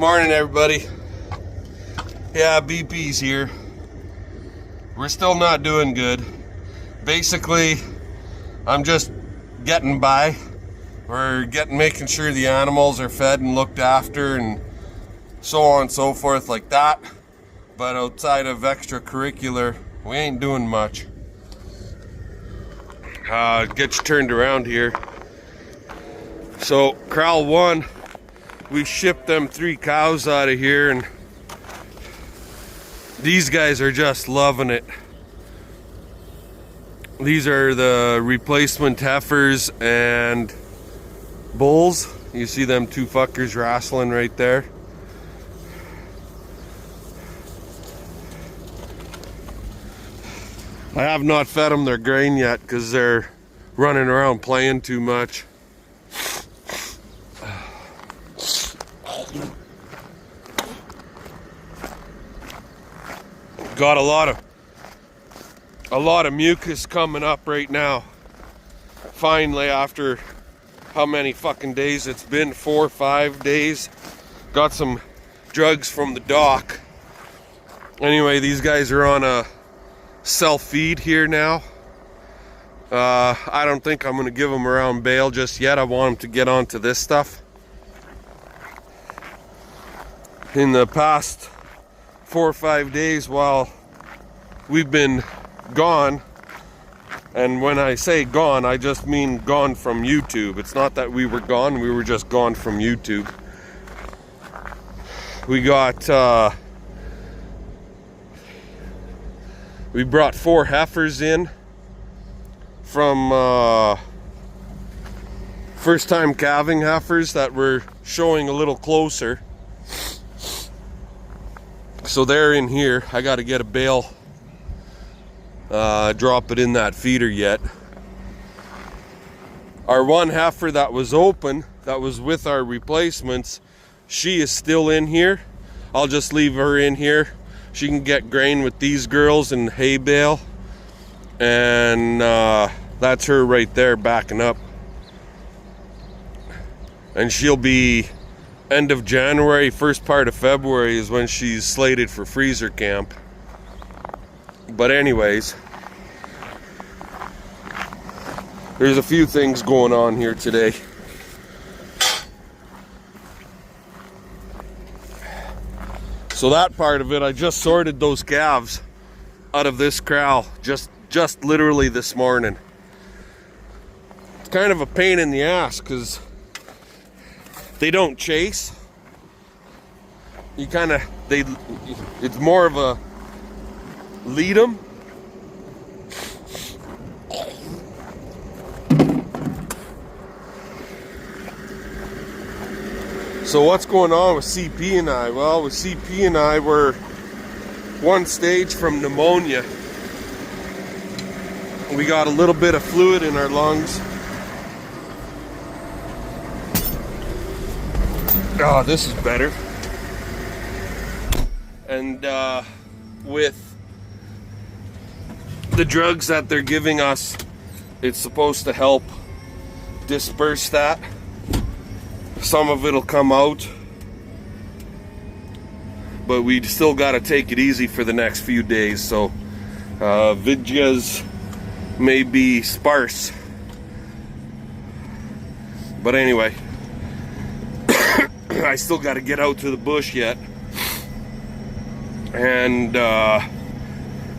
Morning, everybody. Yeah, BP's here. We're still not doing good. Basically, I'm just getting by. We're making sure the animals are fed and looked after and so on and so forth like that. But outside of extracurricular, we ain't doing much. Get you turned around here. So, Corral 1, we shipped them 3 cows out of here, and these guys are just loving it. These are the replacement heifers and bulls. You see them 2 fuckers wrestling right there. I have not fed them their grain yet because they're running around playing too much. Got a lot of mucus coming up right now. Finally, after how many fucking days it's been, 4 or 5 days. Got some drugs from the doc. Anyway, these guys are on a self-feed here now. I don't think I'm gonna give them around bale just yet. I want them to get onto this stuff. In the past 4 or 5 days while we've been gone, and when I say gone, I just mean gone from YouTube. It's not that we were gone, we were just gone from YouTube. We got we brought 4 heifers in from first time calving heifers that were showing a little closer. So they're in here. I got to get a bale, drop it in that feeder yet. Our 1 heifer that was open, that was with our replacements, she is still in here. I'll just leave her in here. She can get grain with these girls and hay bale. And that's her right there backing up. And she'll be end of January, first part of February is when she's slated for freezer camp. But anyways, there's a few things going on here today. So that part of it, I just sorted those calves out of this corral just literally this morning. It's kind of a pain in the ass because they don't chase. It's more of a lead them. So what's going on with CP and I? Well, with CP and I, we're 1 stage from pneumonia. We got a little bit of fluid in our lungs. Oh, this is better. And with the drugs that they're giving us, it's supposed to help disperse that. Some of it'll come out, but we still got to take it easy for the next few days. So videos may be sparse, but anyway, I still got to get out to the bush yet. And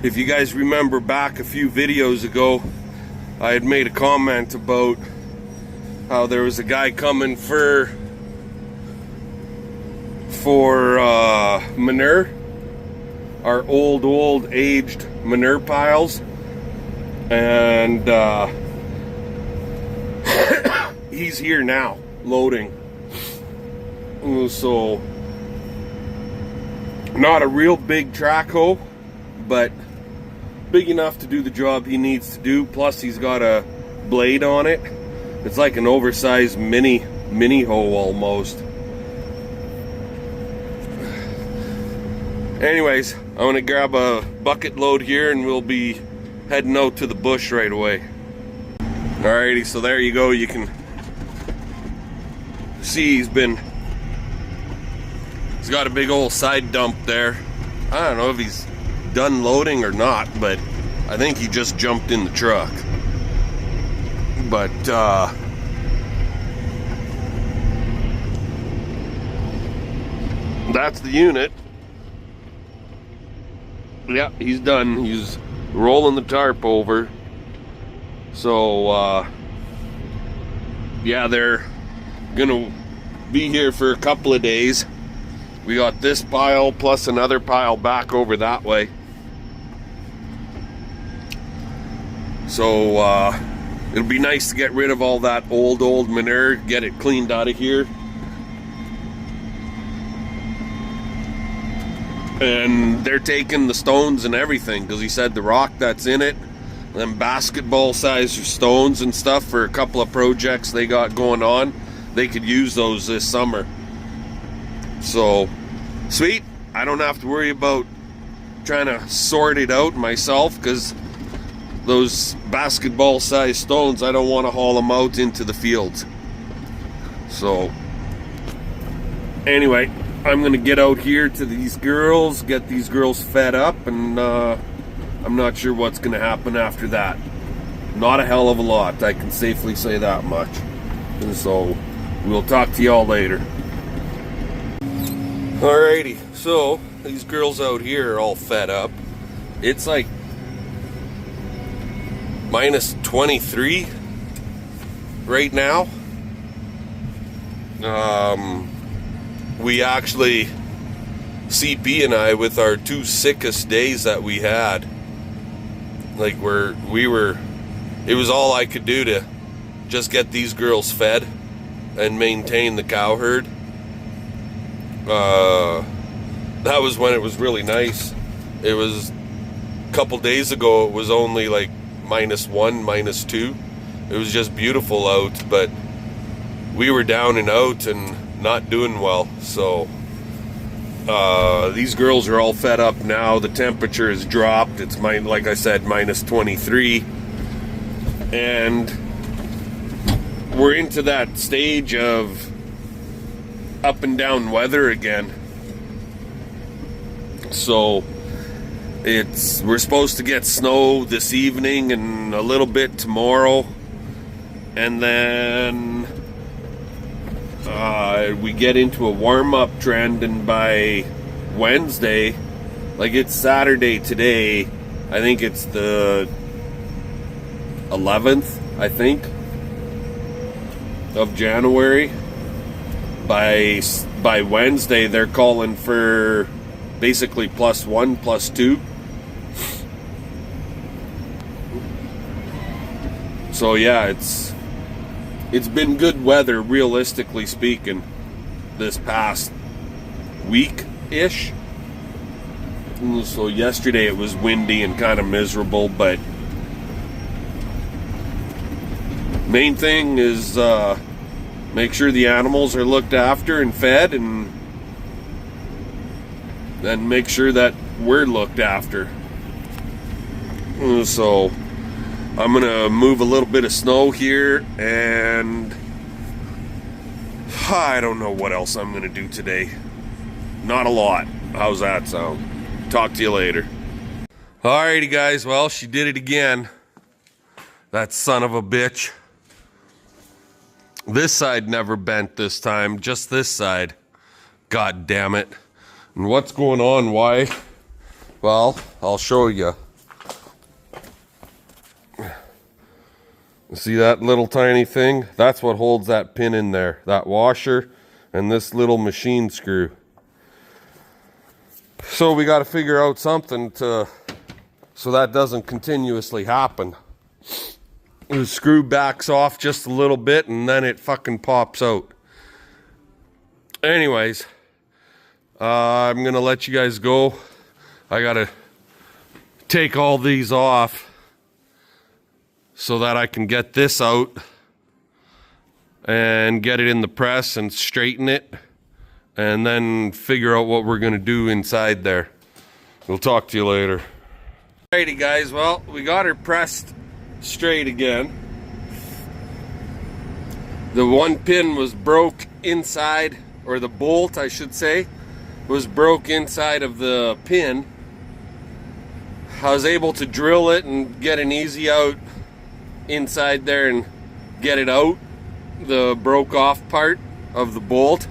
if you guys remember back a few videos ago, I had made a comment about how there was a guy coming for manure, our old aged manure piles, and he's here now loading. So not a real big track hoe, but big enough to do the job he needs to do. Plus he's got a blade on it. It's like an oversized mini hoe almost. Anyways, I'm gonna grab a bucket load here and we'll be heading out to the bush right away. Alrighty, so there you go. You can see he's been He's got a big old side dump there. I don't know if he's done loading or not, but I think he just jumped in the truck. But that's the unit. Yeah, he's done. He's rolling the tarp over. So yeah, they're gonna be here for a couple of days. We got this pile plus another pile back over that way. So it'll be nice to get rid of all that old manure, get it cleaned out of here. And they're taking the stones and everything, because he said the rock that's in it, them basketball size stones and stuff for a couple of projects they got going on, they could use those this summer. So sweet, I don't have to worry about trying to sort it out myself, because those basketball size stones, I don't want to haul them out into the fields. So anyway, I'm gonna get out here to these girls, get these girls fed up, and I'm not sure what's gonna happen after that. Not a hell of a lot, I can safely say that much. And so we'll talk to y'all later. Alrighty, so these girls out here are all fed up. It's like minus 23 right now. We actually, CP and I, with our two sickest days that we had, like we were, it was all I could do to just get these girls fed and maintain the cow herd. That was when it was really nice. It was a couple days ago, it was only like -1, -2. It was just beautiful out, but we were down and out and not doing well. So these girls are all fed up now. The temperature has dropped. It's like I said, -23, and we're into that stage of up and down weather again. So we're supposed to get snow this evening and a little bit tomorrow, and then we get into a warm-up trend, and by Wednesday, like it's Saturday today, I think it's the 11th, I think, of January. By Wednesday, they're calling for basically +1, +2. So yeah, it's been good weather, realistically speaking, this past week-ish. So yesterday it was windy and kind of miserable, but main thing is make sure the animals are looked after and fed, and then make sure that we're looked after. So I'm gonna move a little bit of snow here, and I don't know what else I'm gonna do today. Not a lot. How's that sound? Talk to you later. Alrighty guys, well, she did it again. That son of a bitch. This side never bent this time, just this side. God damn it. And what's going on? Why? Well, I'll show you. See that little tiny thing? That's what holds that pin in there. That washer and this little machine screw. So we got to figure out something so that doesn't continuously happen. The screw backs off just a little bit and then it fucking pops out. Anyways, I'm gonna let you guys go. I gotta take all these off so that I can get this out and get it in the press and straighten it, and then figure out what we're gonna do inside there. We'll talk to you later. Alrighty guys, well, we got her pressed straight again. The one pin was broke inside, or the bolt I should say, was broke inside of the pin. I was able to drill it and get an easy out inside there and get it out, the broke off part of the bolt.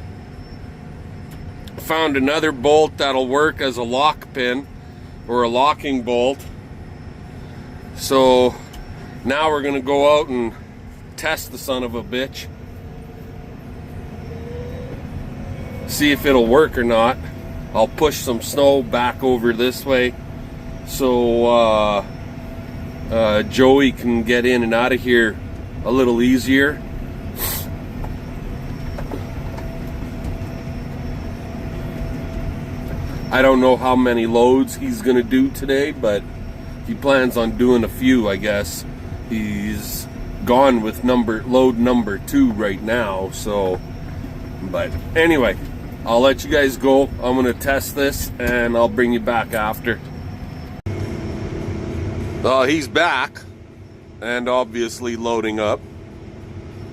Found another bolt that'll work as a lock pin or a locking bolt. So now we're gonna go out and test the son of a bitch, see if it'll work or not. I'll push some snow back over this way so Joey can get in and out of here a little easier. I don't know how many loads he's gonna do today, but he plans on doing a few, I guess. He's gone with load number 2 right now, so, but anyway, I'll let you guys go. I'm gonna test this and I'll bring you back after. He's back and obviously loading up.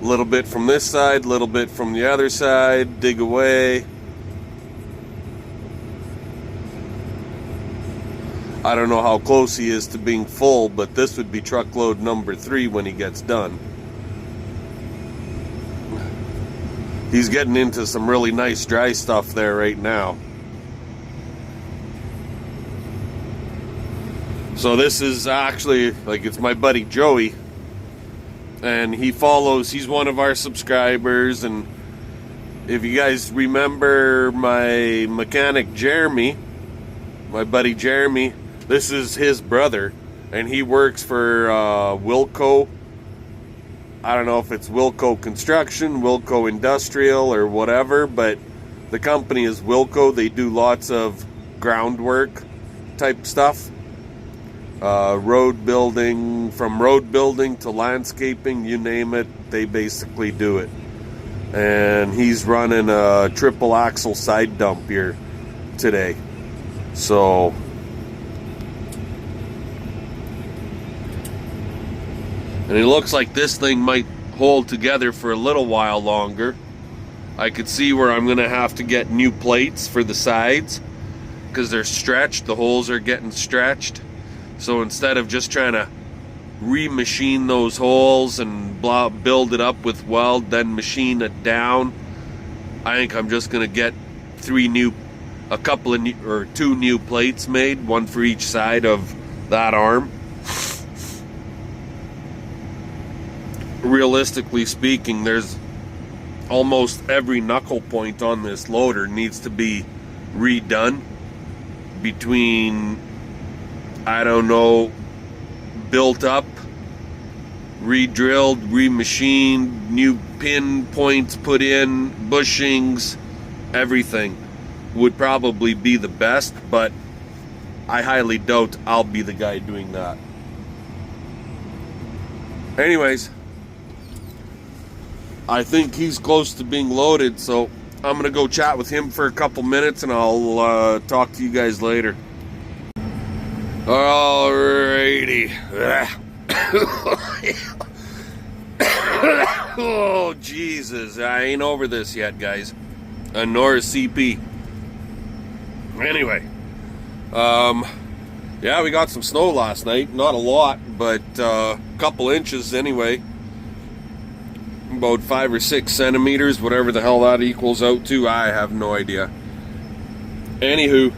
A little bit from this side, a little bit from the other side, dig away. I don't know how close he is to being full, but this would be truckload number 3 when he gets done. He's getting into some really nice dry stuff there right now. So this is actually, like, it's my buddy Joey, and he's one of our subscribers. And if you guys remember my mechanic Jeremy, my buddy Jeremy, this is his brother, and he works for Wilco. I don't know if it's Wilco Construction, Wilco Industrial, or whatever, but the company is Wilco. They do lots of groundwork type stuff. Road building, from road building to landscaping, you name it, they basically do it. And he's running a triple axle side dump here today. So and it looks like this thing might hold together for a little while longer. I could see where I'm gonna have to get new plates for the sides because they're stretched, the holes are getting stretched. So instead of just trying to remachine those holes and build it up with weld, then machine it down, I think I'm just gonna get 2 new plates made, one for each side of that arm. Realistically speaking, there's almost every knuckle point on this loader needs to be redone between, I don't know, built up, re-drilled, re-machined, new pin points put in, bushings, everything would probably be the best, but I highly doubt I'll be the guy doing that. Anyways, I think he's close to being loaded, so I'm gonna go chat with him for a couple minutes and I'll talk to you guys later. Alrighty. Oh, Jesus. I ain't over this yet, guys. And nor is CP. Anyway. Yeah, we got some snow last night. Not a lot, but a couple inches anyway. About 5 or 6 centimeters, whatever the hell that equals out to. I have no idea. Anywho,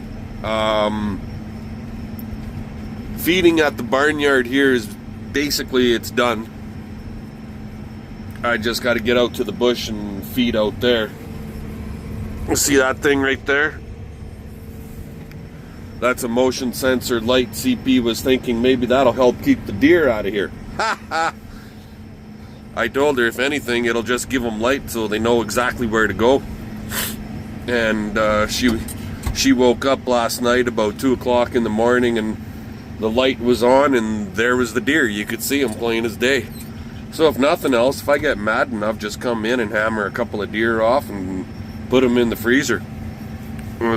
feeding at the barnyard here is basically, it's done. I just got to get out to the bush and feed out there. See that thing right there? That's a motion sensor light. CP was thinking maybe that'll help keep the deer out of here. Ha ha! I told her if anything it'll just give them light so they know exactly where to go. And she woke up last night about 2 o'clock in the morning and the light was on and there was the deer. You could see him plain as day. So if nothing else, if I get mad enough, just come in and hammer a couple of deer off and put them in the freezer.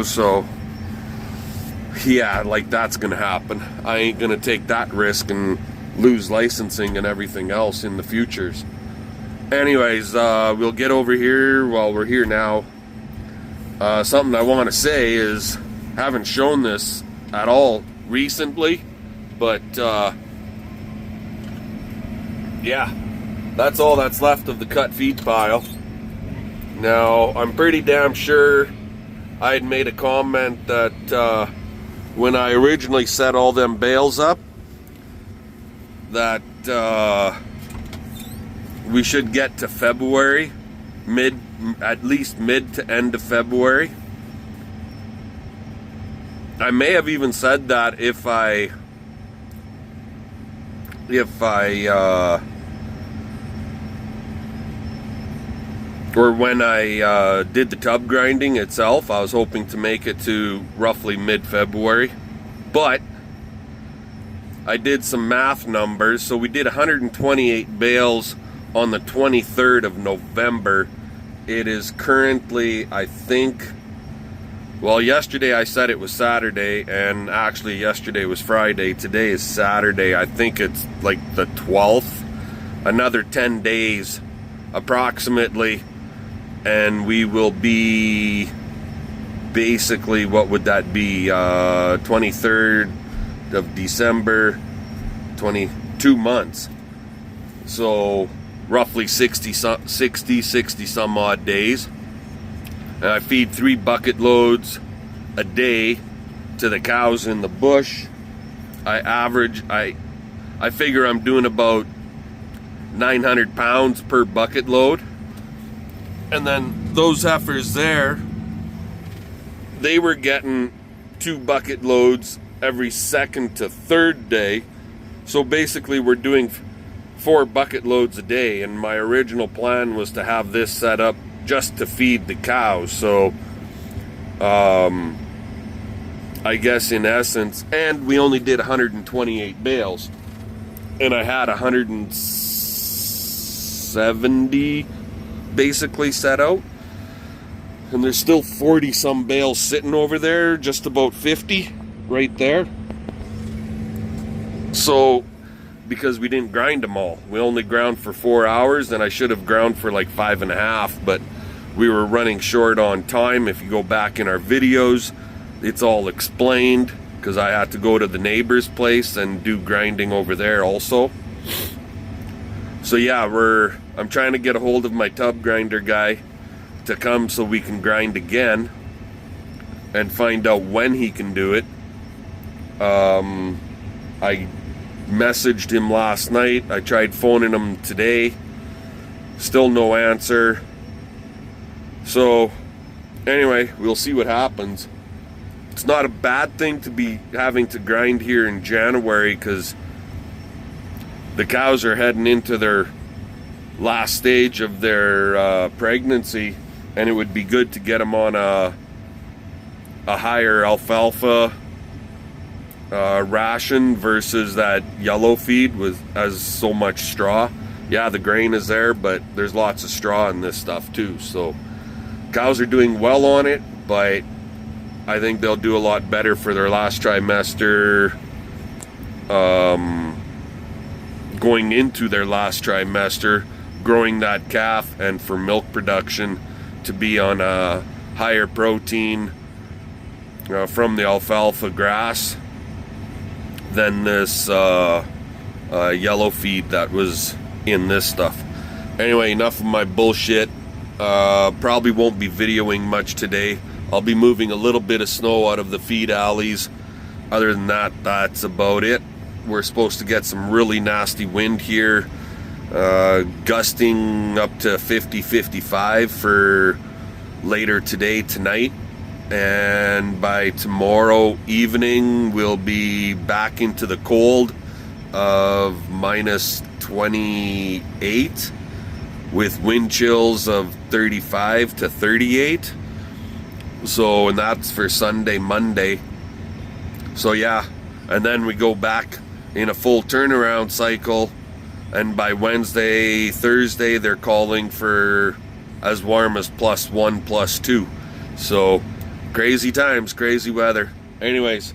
So yeah, like, that's gonna happen. I ain't gonna take that risk and lose licensing and everything else in the futures. Anyways, we'll get over here while we're here now Something I want to say is, haven't shown this at all recently, but yeah, that's all that's left of the cut feed pile. Now, I'm pretty damn sure I had made a comment that when I originally set all them bales up, that we should get to February, at least mid to end of February. I may have even said that if I or when I did the tub grinding itself, I was hoping to make it to roughly mid-February. But I did some math numbers. So we did 128 bales on the 23rd of November. It is currently, I think, well, yesterday I said it was Saturday, and actually yesterday was Friday. Today is Saturday. I think it's like the 12th. Another 10 days approximately, and we will be basically, what would that be, 23rd of December, 22 months. So roughly 60 some odd days. And I feed 3 bucket loads a day to the cows in the bush. I figure I'm doing about 900 pounds per bucket load. And then those heifers there, they were getting 2 bucket loads every second to third day. So basically we're doing 4 bucket loads a day, and my original plan was to have this set up just to feed the cows. So I guess in essence, and we only did 128 bales, and I had 170 basically set out, and there's still 40 some bales sitting over there, just about 50 right there. So because we didn't grind them all, we only ground for 4 hours, and I should have ground for like 5.5, but we were running short on time. If you go back in our videos, it's all explained, because I had to go to the neighbor's place and do grinding over there also. So yeah, I'm trying to get a hold of my tub grinder guy to come so we can grind again and find out when he can do it. I messaged him last night. I tried phoning him today. Still no answer. So anyway, we'll see what happens. It's not a bad thing to be having to grind here in January, because the cows are heading into their last stage of their pregnancy, and it would be good to get them on a higher alfalfa ration versus that yellow feed has so much straw. Yeah, the grain is there, but there's lots of straw in this stuff too. So cows are doing well on it, but I think they'll do a lot better for their last trimester, going into their last trimester, growing that calf, and for milk production to be on a higher protein from the alfalfa grass than this yellow feed that was in this stuff. Anyway, enough of my bullshit. Probably won't be videoing much today. I'll be moving a little bit of snow out of the feed alleys. Other than that, that's about it. We're supposed to get some really nasty wind here, gusting up to 50-55 for later today, tonight. And by tomorrow evening, we'll be back into the cold of minus 28 with wind chills of 35 to 38. So, and that's for Sunday, Monday. So yeah, and then we go back in a full turnaround cycle, and by Wednesday, Thursday, they're calling for as warm as +1, +2. So crazy times, crazy weather. Anyways,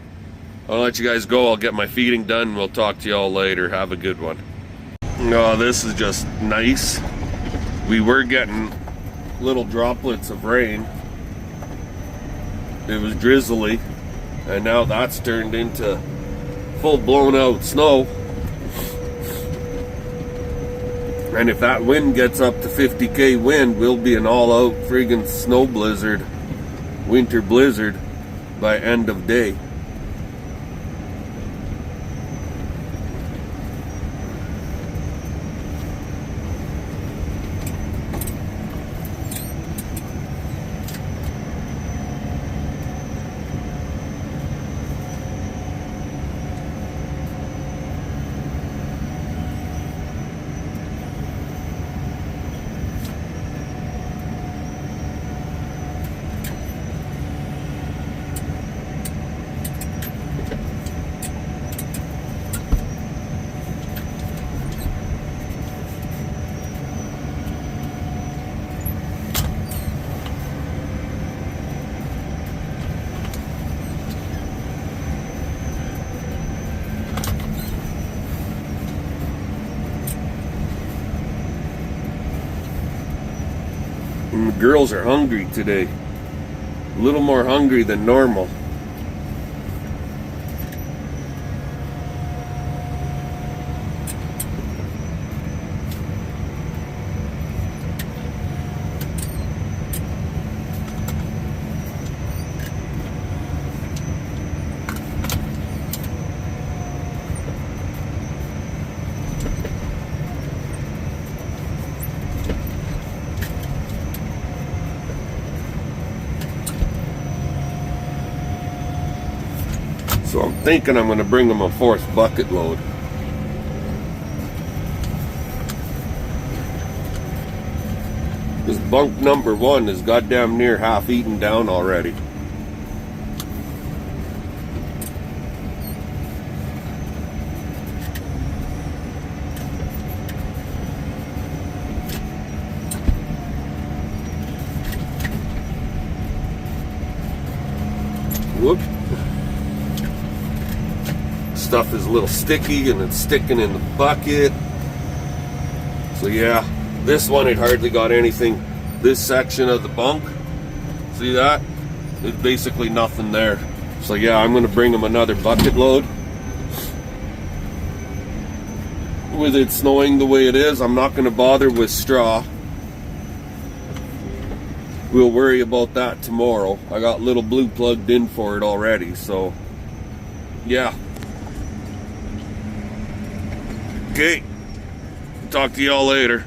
I'll let you guys go. I'll get my feeding done. We'll talk to y'all later. Have a good one. Oh, this is just nice. We were getting little droplets of rain, it was drizzly, and now that's turned into full blown out snow. And if that wind gets up to 50k wind, we'll be an all-out friggin' snow blizzard, winter blizzard, by end of day. And the girls are hungry today. A little more hungry than normal. So I'm thinking I'm going to bring them a 4th bucket load. This bunk number 1 is goddamn near half eaten down already. Whoop. Stuff is a little sticky and it's sticking in the bucket. So yeah, this one it hardly got anything. This section of the bunk, see that? There's basically nothing there. So yeah, I'm gonna bring them another bucket load. With it snowing the way it is, I'm not gonna bother with straw. We'll worry about that tomorrow. I got Little Blue plugged in for it already, so yeah. Okay, talk to y'all later.